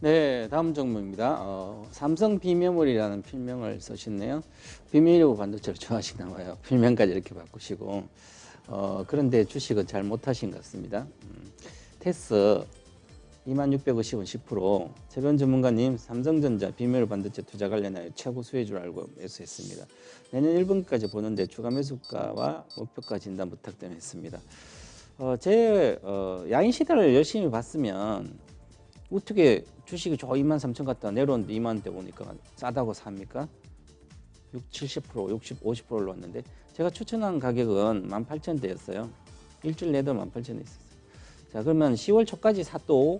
네, 다음 종목입니다. 삼성 비메모리라는 필명을 쓰셨네요. 비메모리 반도체를 좋아하시나 봐요. 필명까지 이렇게 바꾸시고. 그런데 주식은 잘 못하신 것 같습니다. 테스 2650원 10%. 최변 전문가님, 삼성전자 비메모리 반도체 투자 관련하여 최고 수혜주를 알고 매수했습니다. 내년 1분기까지 보는데 추가 매수가와 목표가 진단 부탁드리겠습니다. 제 야인 시대를 열심히 봤으면 어떻게 주식이 저 23,000 갔다가 내려오는데 2만원대 오니까 싸다고 삽니까? 60, 70%, 60, 50% 올랐는데 제가 추천한 가격은 18,000대였어요. 일주일 내도 18,000에 있었어요. 자, 그러면 10월 초까지 사도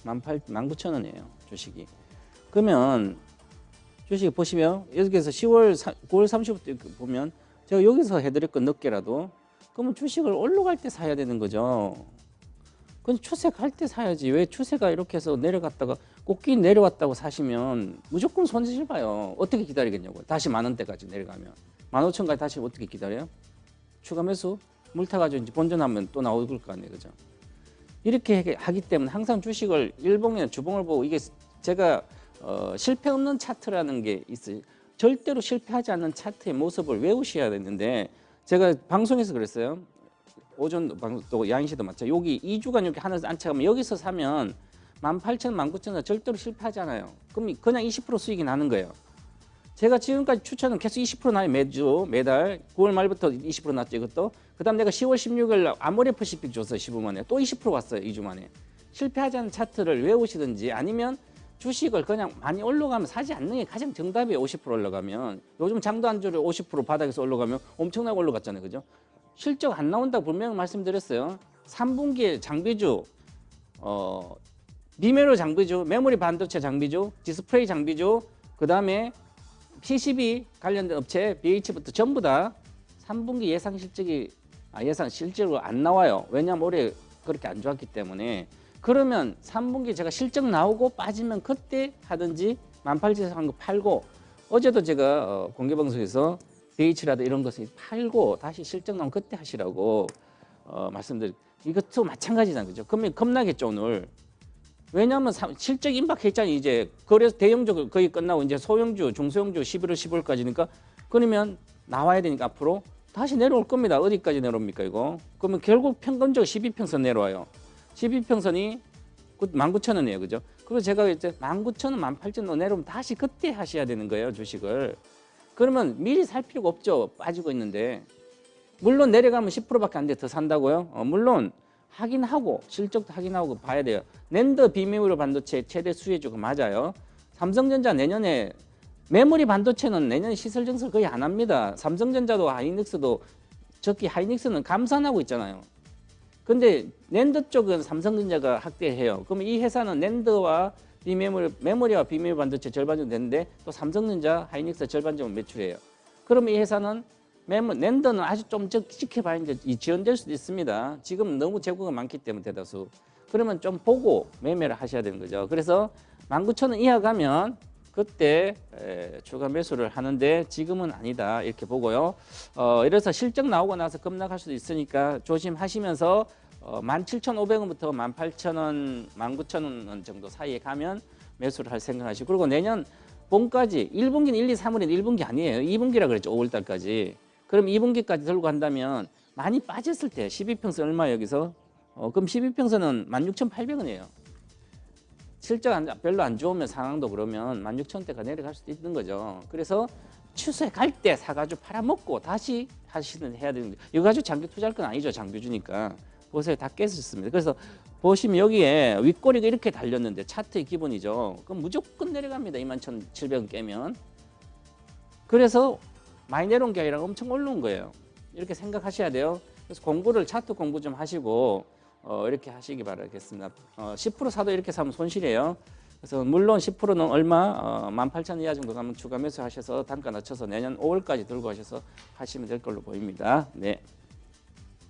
19,000원이에요. 주식이. 그러면 주식 보시면 여기서 9월 30일부터 보면 제가 여기서 해드릴 건 늦게라도 그러면 주식을 올라갈 때 사야 되는 거죠. 그건 추세 갈 때 사야지. 왜 추세가 이렇게 해서 내려갔다가 꼭기 내려왔다고 사시면 무조건 손실 봐요. 어떻게 기다리겠냐고요. 다시 10,000원대까지 내려가면 15,000원까지 다시 어떻게 기다려요? 추가 매수 물 타가지고 이제 본전하면 또 나올 거 아니에요, 그죠? 이렇게 하기 때문에 항상 주식을 일봉이나 주봉을 보고 이게 제가 실패 없는 차트라는 게 있어요. 절대로 실패하지 않는 차트의 모습을 외우셔야 되는데 제가 방송에서 그랬어요. 오전 방송 또 야인시도 맞죠. 여기 2주간 이렇게 하늘에서 안착하면 여기서 사면 18,000, 19,000원 절대로 실패하잖아요. 그럼 그냥 20% 수익이 나는 거예요. 제가 지금까지 추천은 계속 20% 나요. 매달 9월 말부터 20% 났죠. 이것도. 그 다음 내가 10월 16일 아모레퍼시픽 줬어요. 15만에. 또 20% 왔어요. 2주 만에. 실패하지 않는 차트를 외우시든지 아니면 주식을 그냥 많이 올라가면 사지 않는 게 가장 정답이에요. 50% 올라가면. 요즘 장도 안 줘를 50% 바닥에서 올라가면 엄청나게 올라갔잖아요. 그죠? 실적 안 나온다고 분명히 말씀드렸어요. 3분기에 장비주, 비메모리 장비주, 메모리 반도체 장비주, 디스플레이 장비주, 그 다음에 PCB 관련된 업체, BH부터 전부 다 3분기 예상 실적이 예상 실적으로 안 나와요. 왜냐하면 올해 그렇게 안 좋았기 때문에. 그러면 3분기 제가 실적 나오고 빠지면 그때 하든지 18,000에서 한 거 팔고, 어제도 제가 공개방송에서 BH라도 이런 것을 팔고 다시 실적 나오면 그때 하시라고 말씀드리고, 이것도 마찬가지잖아요. 그죠? 그러면 겁나겠죠, 오늘. 왜냐하면 실적 임박했잖아요. 이제 그래서 대형주 거의 끝나고 이제 소형주, 중소형주 11월, 15월까지니까 그러면 나와야 되니까 앞으로 다시 내려올 겁니다. 어디까지 내려옵니까, 이거? 그러면 결국 평균적으로 12평선 내려와요. 12평선이 19,000원이에요. 그죠? 그리고 제가 이제 19,000원, 18,000원 내려오면 다시 그때 하셔야 되는 거예요, 주식을. 그러면 미리 살 필요가 없죠. 빠지고 있는데. 물론 내려가면 10%밖에 안 돼. 더 산다고요? 물론 확인하고 실적도 확인하고 봐야 돼요. 낸더 비메모리 반도체 최대 수혜주가 맞아요. 삼성전자 내년에 메모리 반도체는 내년에 시설 증설 거의 안 합니다. 삼성전자도 하이닉스도 적기 하이닉스는 감산하고 있잖아요. 근데 낸더 쪽은 삼성전자가 확대해요. 그러면 이 회사는 낸더와 메모리와 비메모리 반도체 절반 정도 되는데 또 삼성전자, 하이닉스 절반 정도 매출해요. 그러면 이 회사는 낸더는 아주 좀 지켜봐야 이제 지연될 수도 있습니다. 지금 너무 재고가 많기 때문에 대다수. 그러면 좀 보고 매매를 하셔야 되는 거죠. 그래서 19,000원 이하 가면 그때 추가 매수를 하는데 지금은 아니다 이렇게 보고요. 이래서 실적 나오고 나서 급락할 수도 있으니까 조심하시면서 17,500원부터 18,000원, 19,000원 정도 사이에 가면 매수를 할 생각하시고, 그리고 내년 봄까지 1분기는 1, 2, 3월에 1분기 아니에요. 2분기라 그랬죠. 5월달까지. 그럼 2분기까지 들고 간다면 많이 빠졌을 때 12평선 얼마 여기서? 그럼 12평선은 16,800원이에요. 실적 별로 안 좋으면 상황도 그러면 16,000원대가 내려갈 수도 있는 거죠. 그래서 추세 갈 때 사가지고 팔아먹고 다시 해야 되는 거죠. 이거 가지고 장기 투자할 건 아니죠. 장비주니까. 보세요. 다 깨졌습니다. 그래서 보시면 여기에 윗꼬리가 이렇게 달렸는데 차트의 기본이죠. 그럼 무조건 내려갑니다. 21,700원 깨면. 그래서 많이 내려온 게 아니라 엄청 올라온 거예요. 이렇게 생각하셔야 돼요. 그래서 공부를 차트 공부 좀 하시고 이렇게 하시기 바라겠습니다. 10% 사도 이렇게 사면 손실이에요. 그래서 물론 10%는 얼마 18,000원 이하 정도 가면 추가 매수 하셔서 단가 낮춰서 내년 5월까지 들고 가셔서 하시면 될 걸로 보입니다. 네.